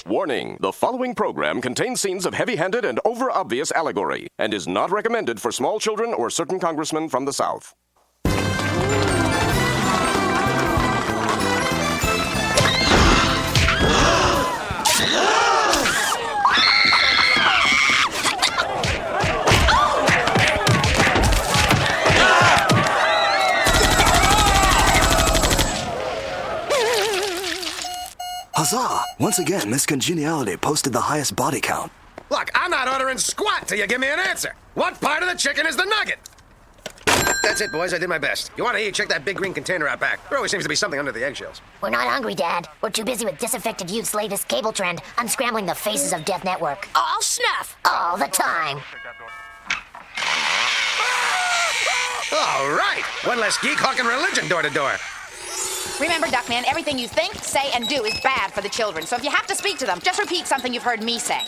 Warning, the following program contains scenes of heavy-handed and over-obvious allegory and is not recommended for small children or certain congressmen from the South. Huzzah! Once again, Miss Congeniality posted the highest body count. Look, I'm not ordering squat till you give me an answer. What part of the chicken is the nugget? That's it, boys. I did my best. You want to eat, check that big green container out back. There always seems to be something under the eggshells. We're not hungry, Dad. We're too busy with disaffected youth's latest cable trend, unscrambling the faces of Death Network. Oh, I'll snuff. All the time. All right. One less geek hawking religion door to door. Remember, Duckman, everything you think, say, and do is bad for the children. So if you have to speak to them, just repeat something you've heard me say.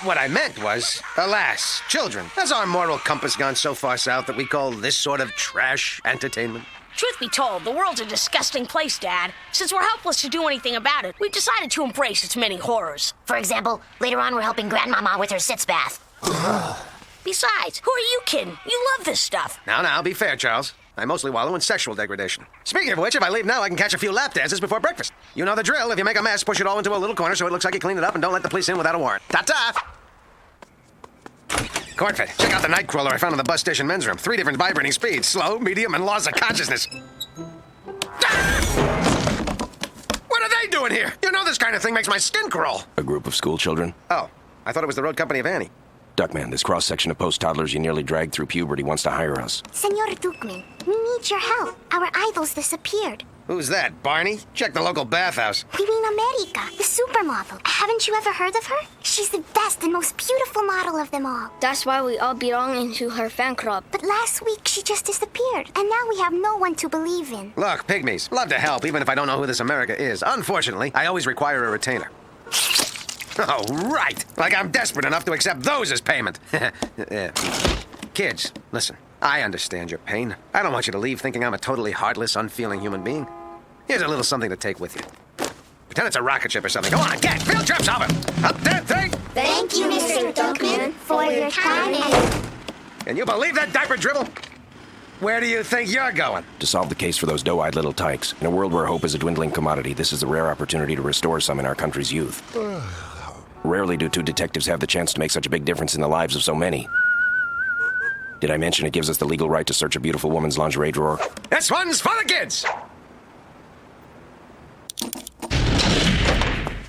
What I meant was, alas, children, has our moral compass gone so far south that we call this sort of trash entertainment? Truth be told, the world's a disgusting place, Dad. Since we're helpless to do anything about it, we've decided to embrace its many horrors. For example, later on we're helping Grandmama with her sitz bath. Besides, who are you kidding? You love this stuff. Now, be fair, Charles. I mostly wallow in sexual degradation. Speaking of which, if I leave now, I can catch a few lap dances before breakfast. You know the drill. If you make a mess, push it all into a little corner so it looks like you cleaned it up, and don't let the police in without a warrant. Ta-ta! Cornfed, check out the nightcrawler I found in the bus station men's room. 3 different vibrating speeds: slow, medium, and laws of consciousness. What are they doing here? You know this kind of thing makes my skin crawl. A group of school children? Oh, I thought it was the road company of Annie. Duckman, this cross-section of post-toddlers you nearly dragged through puberty wants to hire us. Senor Duckman, we need your help. Our idols disappeared. Who's that, Barney? Check the local bathhouse. We mean America, the supermodel. Haven't you ever heard of her? She's the best and most beautiful model of them all. That's why we all belong into her fan club. But last week she just disappeared, and now we have no one to believe in. Look, pygmies, love to help, even if I don't know who this America is. Unfortunately, I always require a retainer. Oh, right. Like I'm desperate enough to accept those as payment. Kids, listen. I understand your pain. I don't want you to leave thinking I'm a totally heartless, unfeeling human being. Here's a little something to take with you. Pretend it's a rocket ship or something. Go on, get! Field trip solver! Up that thing! Thank you, Mr. Duckman, for your kindness. Can you believe that diaper dribble? Where do you think you're going? To solve the case for those doe-eyed little tykes. In a world where hope is a dwindling commodity, this is a rare opportunity to restore some in our country's youth. Rarely do 2 detectives have the chance to make such a big difference in the lives of so many. Did I mention it gives us the legal right to search a beautiful woman's lingerie drawer? This one's for the kids!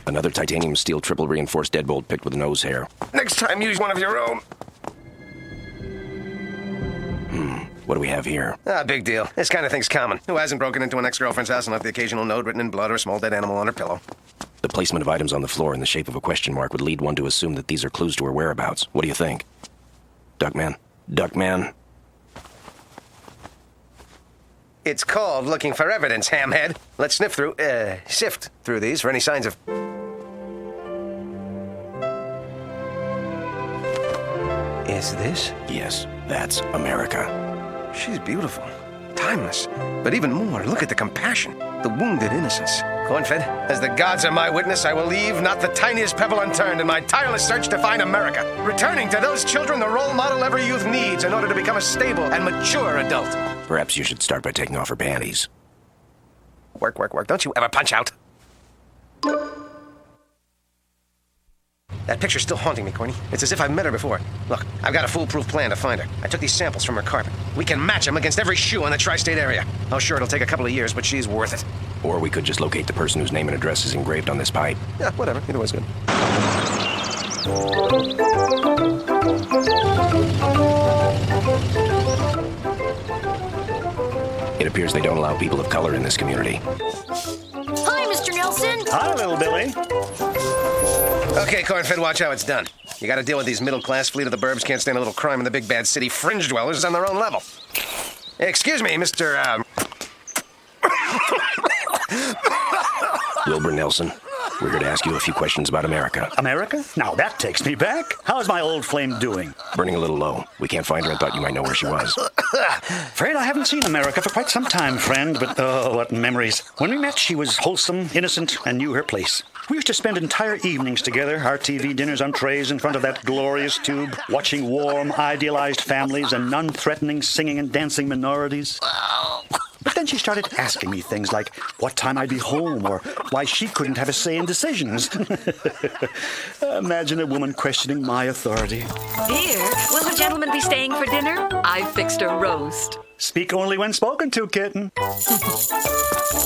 Another titanium steel triple reinforced deadbolt picked with a nose hair. Next time, use one of your own. What do we have here? Big deal. This kind of thing's common. Who hasn't broken into an ex-girlfriend's house and left the occasional note written in blood or a small dead animal on her pillow? The placement of items on the floor in the shape of a question mark would lead one to assume that these are clues to her whereabouts. What do you think? Duckman? Duckman? It's called looking for evidence, hamhead. Let's sift through these for any signs of... Is this? Yes, that's America. She's beautiful, timeless, but even more, look at the compassion, the wounded innocence. Cornfed, as the gods are my witness, I will leave not the tiniest pebble unturned in my tireless search to find America, returning to those children the role model every youth needs in order to become a stable and mature adult. Perhaps you should start by taking off her panties. Work. Don't you ever punch out. That picture's still haunting me, Corny. It's as if I've met her before. Look, I've got a foolproof plan to find her. I took these samples from her carpet. We can match them against every shoe in the tri-state area. Oh, sure, it'll take a couple of years, but she's worth it. Or we could just locate the person whose name and address is engraved on this pipe. Yeah, whatever. Either way's good. It appears they don't allow people of color in this community. Hi, Mr. Nelson. Hi, little Billy. Okay, Cornfed, watch how it's done. You gotta deal with these middle-class fleet of the burbs can't stand a little crime in the big bad city. Fringe dwellers on their own level. Excuse me, Mr. Wilbur Nelson, we're here to ask you a few questions about America. America? Now that takes me back. How's my old flame doing? Burning a little low. We can't find her and thought you might know where she was. Afraid I haven't seen America for quite some time, friend, but oh, what memories. When we met, she was wholesome, innocent, and knew her place. We used to spend entire evenings together, our TV dinners on trays in front of that glorious tube, watching warm, idealized families and non-threatening singing and dancing minorities. But then she started asking me things like what time I'd be home or why she couldn't have a say in decisions. Imagine a woman questioning my authority. Dear, will the gentleman be staying for dinner? I've fixed a roast. Speak only when spoken to, kitten.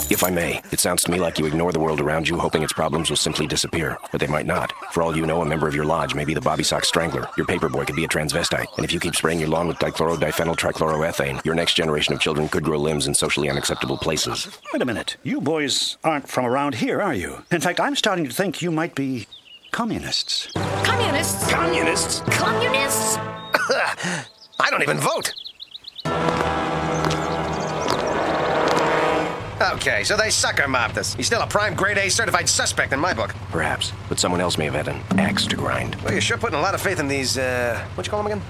If I may, it sounds to me like you ignore the world around you, hoping its problems will simply disappear. But they might not. For all you know, a member of your lodge may be the Bobby Sock Strangler. Your paperboy could be a transvestite. And if you keep spraying your lawn with dichlorodiphenyl trichloroethane, your next generation of children could grow limbs in socially unacceptable places. Wait a minute. You boys aren't from around here, are you? In fact, I'm starting to think you might be communists. Communists? Communists? Communists? I don't even vote. Okay, so they sucker mobbed us. He's still a prime grade A certified suspect in my book. Perhaps, but someone else may have had an axe to grind. Well, you're sure putting a lot of faith in these, what you call them again?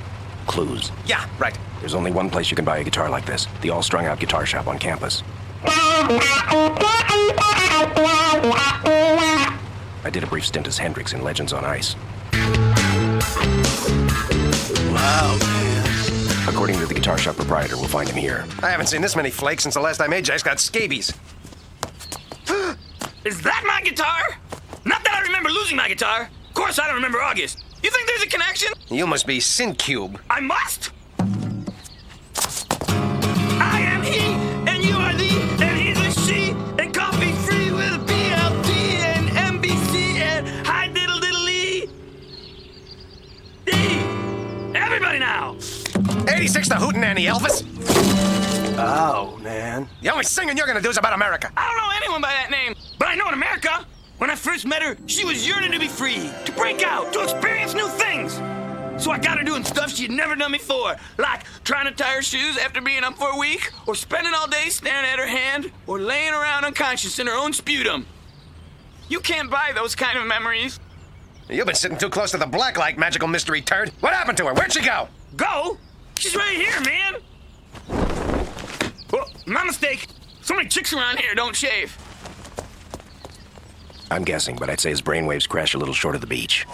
Clues. Yeah, right. There's only one place you can buy a guitar like this, the all-strung-out guitar shop on campus. I did a brief stint as Hendrix in Legends on Ice. Wow, man. According to the guitar shop proprietor, we'll find him here. I haven't seen this many flakes since the last time Ajax got scabies. Is that my guitar? Not that I remember losing my guitar. Of course I don't remember August. You think there's a connection? You must be Syncube. I must? I am he, and you are thee, and he's a she, and coffee free with a BLT and NBC and high diddle diddle E. D. Everybody now. 86 the Hootenanny, Elvis. Oh, man. The only singing you're gonna do is about America. I don't know anyone by that name, but I know in America, when I first met her, she was yearning to be free, to break out, to experience new things. So I got her doing stuff she'd never done before, like trying to tie her shoes after being up for a week, or spending all day staring at her hand, or laying around unconscious in her own sputum. You can't buy those kind of memories. You've been sitting too close to the blacklight, magical mystery turd. What happened to her? Where'd she go? Go? She's right here, man. Well, my mistake. So many chicks around here don't shave. I'm guessing, but I'd say his brainwaves crash a little short of the beach.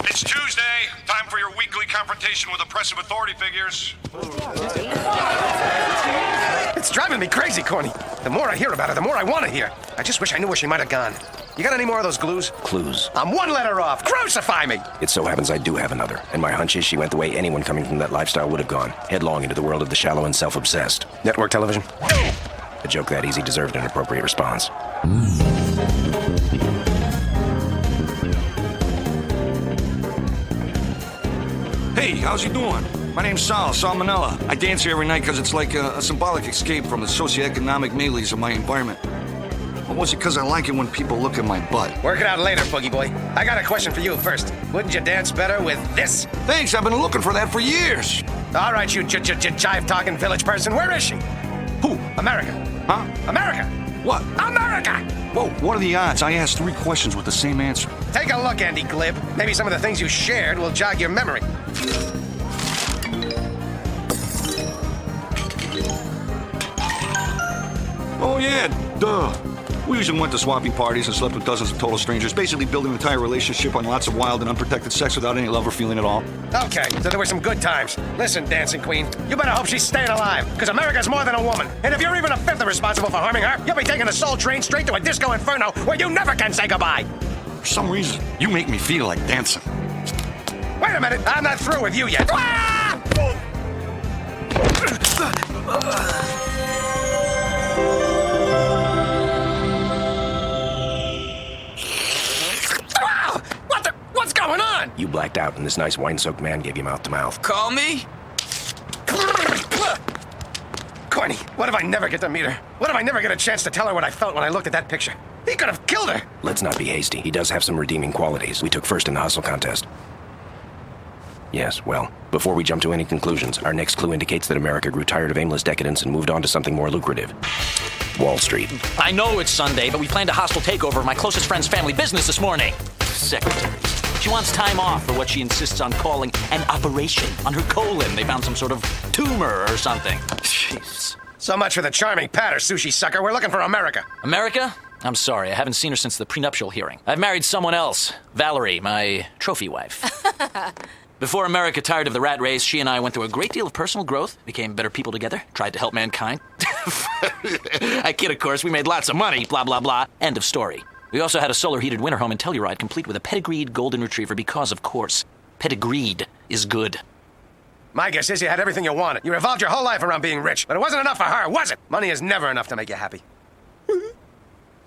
It's Tuesday. Time for your weekly confrontation with oppressive authority figures. It's driving me crazy, Corny. The more I hear about her, the more I want to hear. I just wish I knew where she might have gone. You got any more of those clues? Clues. I'm one letter off. Crucify me! It so happens I do have another, and my hunch is she went the way anyone coming from that lifestyle would have gone, headlong into the world of the shallow and self-obsessed. Network television? A joke that easy deserved an appropriate response. Hey, how's you doing? My name's Sal Manella. I dance here every night because it's like a symbolic escape from the socioeconomic melees of my environment. Or was it because I like it when people look at my butt? Work it out later, Boogie Boy. I got a question for you first. Wouldn't you dance better with this? Thanks, I've been looking for that for years. All right, you jive-talking village person. Where is she? Who? America. Huh? America. What? America! Whoa, what are the odds? I asked 3 questions with the same answer. Take a look, Andy Glib. Maybe some of the things you shared will jog your memory. Oh, yeah, duh. We usually went to swapping parties and slept with dozens of total strangers, basically building an entire relationship on lots of wild and unprotected sex without any love or feeling at all. Okay, so there were some good times. Listen, Dancing Queen, you better hope she's staying alive, because America's more than a woman. And if you're even a fifth responsible for harming her, you'll be taking a soul train straight to a disco inferno where you never can say goodbye. For some reason, you make me feel like dancing. Wait a minute, I'm not through with you yet. What's going on? You blacked out, and this nice wine-soaked man gave you mouth-to-mouth. Call me? Corny, What if I never get to meet her? What if I never get a chance to tell her what I felt when I looked at that picture? He could have killed her! Let's not be hasty. He does have some redeeming qualities. We took first in the hustle contest. Yes, well, before we jump to any conclusions, our next clue indicates that America grew tired of aimless decadence and moved on to something more lucrative. Wall Street. I know it's Sunday, but we planned a hostile takeover of my closest friend's family business this morning. Secretary. She wants time off for what she insists on calling an operation on her colon. They found some sort of tumor or something. Jeez. So much for the charming Pat or sushi sucker. We're looking for America. America? I'm sorry, I haven't seen her since the prenuptial hearing. I've married someone else. Valerie, my trophy wife. Before America tired of the rat race, she and I went through a great deal of personal growth, became better people together, tried to help mankind. I kid, of course. We made lots of money, blah, blah, blah. End of story. We also had a solar-heated winter home in Telluride, complete with a pedigreed golden retriever because, of course, pedigreed is good. My guess is you had everything you wanted. You revolved your whole life around being rich, but it wasn't enough for her, was it? Money is never enough to make you happy.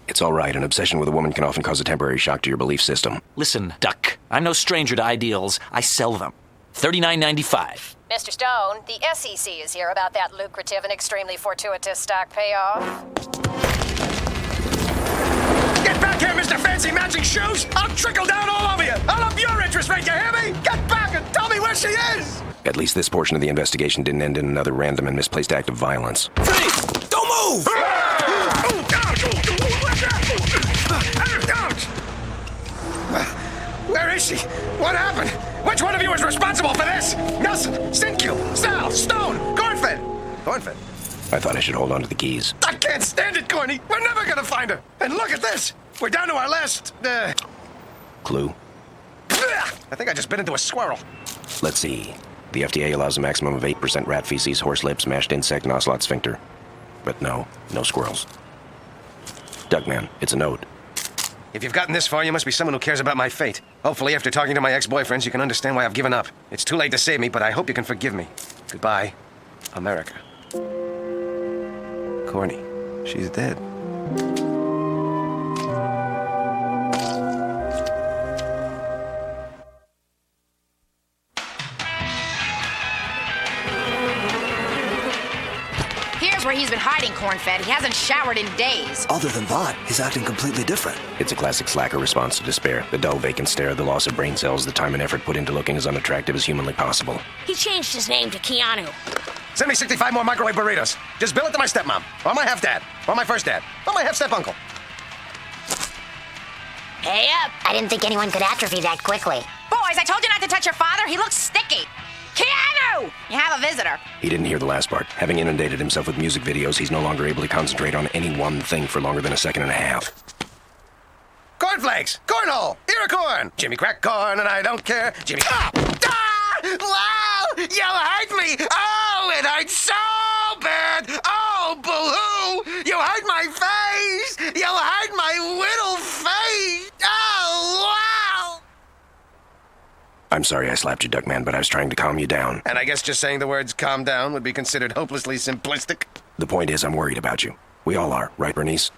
It's all right. An obsession with a woman can often cause a temporary shock to your belief system. Listen, Duck, I'm no stranger to ideals. I sell them. $39.95. Mr. Stone, the SEC is here about that lucrative and extremely fortuitous stock payoff. Get back here, Mr. Fancy Matching Shoes! I'll trickle down all over you! I'll up your interest rate, you hear me? Get back and tell me where she is! At least this portion of the investigation didn't end in another random and misplaced act of violence. Freeze! Don't move! Where is she? What happened? Which one of you is responsible for this? Nelson, Stinkule, Sal, Stone, Cornfed. Cornfed? I thought I should hold on to the keys. I can't stand it, Corny. We're never gonna find her. And look at this. We're down to our last, Clue? I think I just bit into a squirrel. Let's see. The FDA allows a maximum of 8% rat feces, horse lips, mashed insect, and ocelot sphincter. But no squirrels. Duckman, it's a note. If you've gotten this far, you must be someone who cares about my fate. Hopefully, after talking to my ex-boyfriends, you can understand why I've given up. It's too late to save me, but I hope you can forgive me. Goodbye, America. Corny, she's dead. Here's where he's been hiding, Cornfed. He hasn't showered in days. Other than that, he's acting completely different. It's a classic slacker response to despair. The dull, vacant stare, the loss of brain cells, the time and effort put into looking as unattractive as humanly possible. He changed his name to Keanu. Send me 65 more microwave burritos. Just bill it to my stepmom, or my half-dad, or my first dad, or my half-step-uncle. Hey up! I didn't think anyone could atrophy that quickly. Boys, I told you not to touch your father. He looks sticky. Keanu! You have a visitor. He didn't hear the last part. Having inundated himself with music videos, he's no longer able to concentrate on any one thing for longer than a second and a half. Cornflakes! Cornhole! Ear of corn! Jimmy crack corn and I don't care. Jimmy... Ah! Wow! You hurt me! Oh, it hurts so bad! Oh, boo-hoo! You hurt my face! You hurt my little face! Oh, wow! I'm sorry I slapped you, Duckman, but I was trying to calm you down. And I guess just saying the words calm down would be considered hopelessly simplistic. The point is, I'm worried about you. We all are, right, Bernice?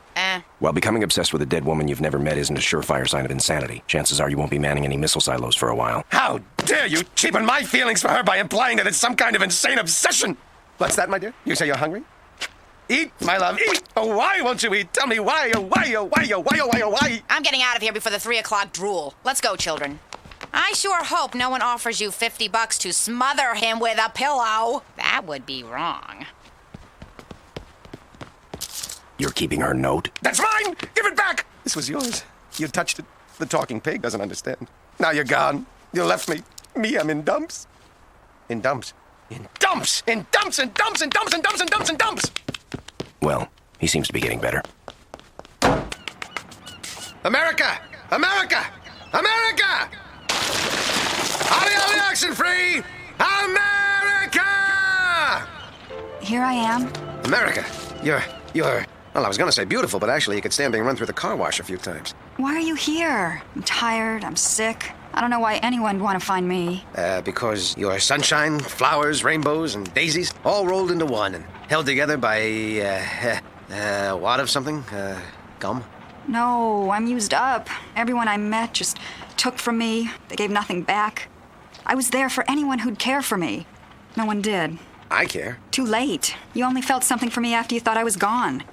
While becoming obsessed with a dead woman you've never met isn't a surefire sign of insanity, chances are you won't be manning any missile silos for a while. How dare you cheapen my feelings for her by implying that it's some kind of insane obsession? What's that, my dear? You say you're hungry? Eat, my love, eat! Oh, why won't you eat? Tell me why, oh, why, oh, why, oh, why, oh, why, oh, why? I'm getting out of here before the 3 o'clock drool. Let's go, children. I sure hope no one offers you $50 to smother him with a pillow. That would be wrong. You're keeping her note? That's mine! Give it back! This was yours. You touched it. The talking pig doesn't understand. Now you're gone. You left me. Me, I'm in dumps. In dumps. In dumps! In dumps! In dumps! In dumps! In dumps! In dumps! In dumps! Well, he seems to be getting better. America! America! America! Holly, holly, oxen free! America! Here I am. America, you're... Well, I was gonna say beautiful, but actually you could stand being run through the car wash a few times. Why are you here? I'm tired. I'm sick. I don't know why anyone would want to find me. Because you're sunshine, flowers, rainbows, and daisies, all rolled into one and held together by, wad of something? Gum? No, I'm used up. Everyone I met just took from me. They gave nothing back. I was there for anyone who'd care for me. No one did. I care. Too late. You only felt something for me after you thought I was gone.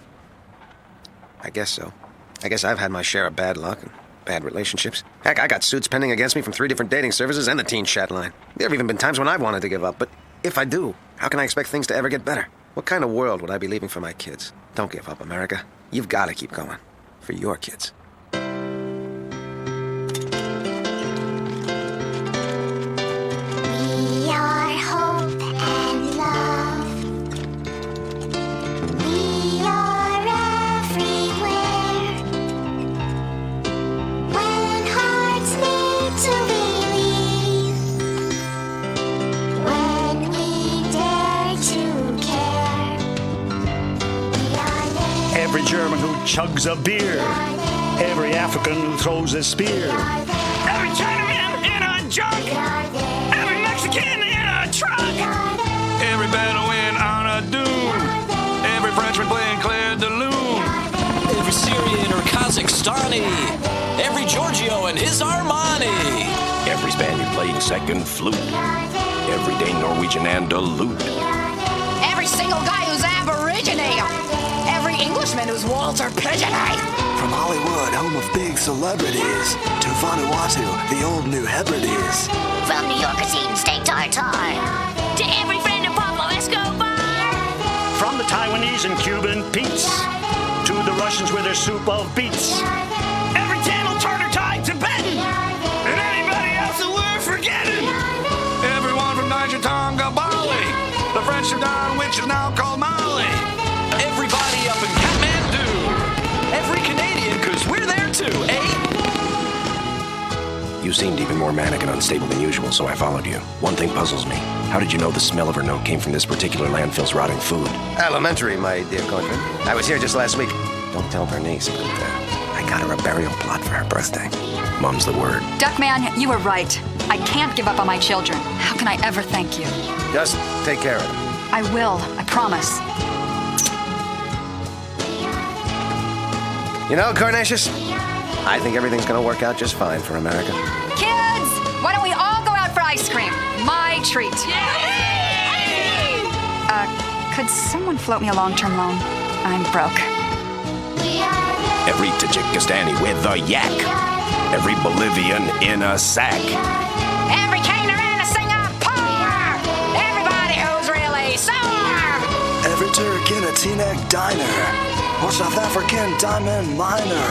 I guess so. I guess I've had my share of bad luck and bad relationships. Heck, I got suits pending against me from 3 different dating services and the teen chat line. There have even been times when I've wanted to give up, but if I do, how can I expect things to ever get better? What kind of world would I be leaving for my kids? Don't give up, America. You've got to keep going. For your kids. We are hope and love. We are everywhere. When hearts need to believe. When we dare to care. We are there. Every German who chugs a beer. Every African who throws a spear. Every Chinaman in a junk. Every Mexican in a truck. Every Bedouin on a dune. Every Frenchman playing Claire de Lune. Every Syrian or Kazakhstani. Every Giorgio and his Armani. Every Spaniard playing second flute. Everyday Norwegian Andalute. Every single guy who's Aborigine. Every Englishman who's Walter Pigeonite. From Hollywood, home of big celebrities, to Vanuatu, the old New Hebrides. From New Yorkers eating steak tartare. To every friend of Pablo Escobar. From the Taiwanese and Cuban Pete's to the Russians with their soup of beets. Every Tamil, Tartar, Thai, Tibetan. And anybody else that we're forgetting. Everyone from Niger, Tonga, Bali. The French Sudan, which is now called Mali. Everybody up in Kathmandu. Every Canadian, because we're there too, eh? You seemed even more manic and unstable than usual, so I followed you. One thing puzzles me. How did you know the smell of her note came from this particular landfill's rotting food? Elementary, my dear Corcoran. I was here just last week. Don't tell Bernice, but I got her a burial plot for her birthday. Mum's the word. Duckman, you were right. I can't give up on my children. How can I ever thank you? Just take care of them. I will. I promise. You know, Carnatius, I think everything's gonna work out just fine for America. Kids, why don't we all go out for ice cream? My treat. Could someone float me a long-term loan? I'm broke. Every Tajikistani with a yak. Every Bolivian in a sack. Every caner in a Singapore. Everybody who's really sore. Every Turk in a Teaneck diner. Or South African diamond miner.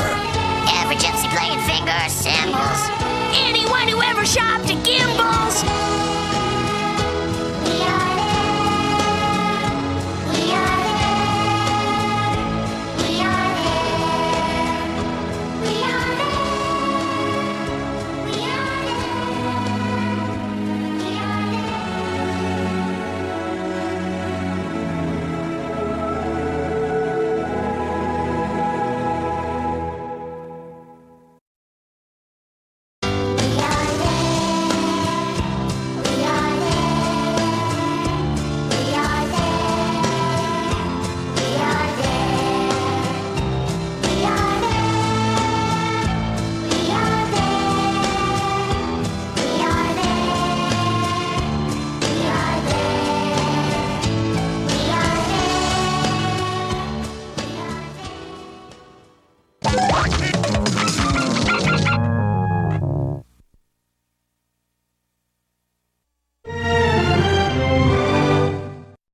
Every gypsy playing finger cymbals. Anyone who ever shopped at Gimbals.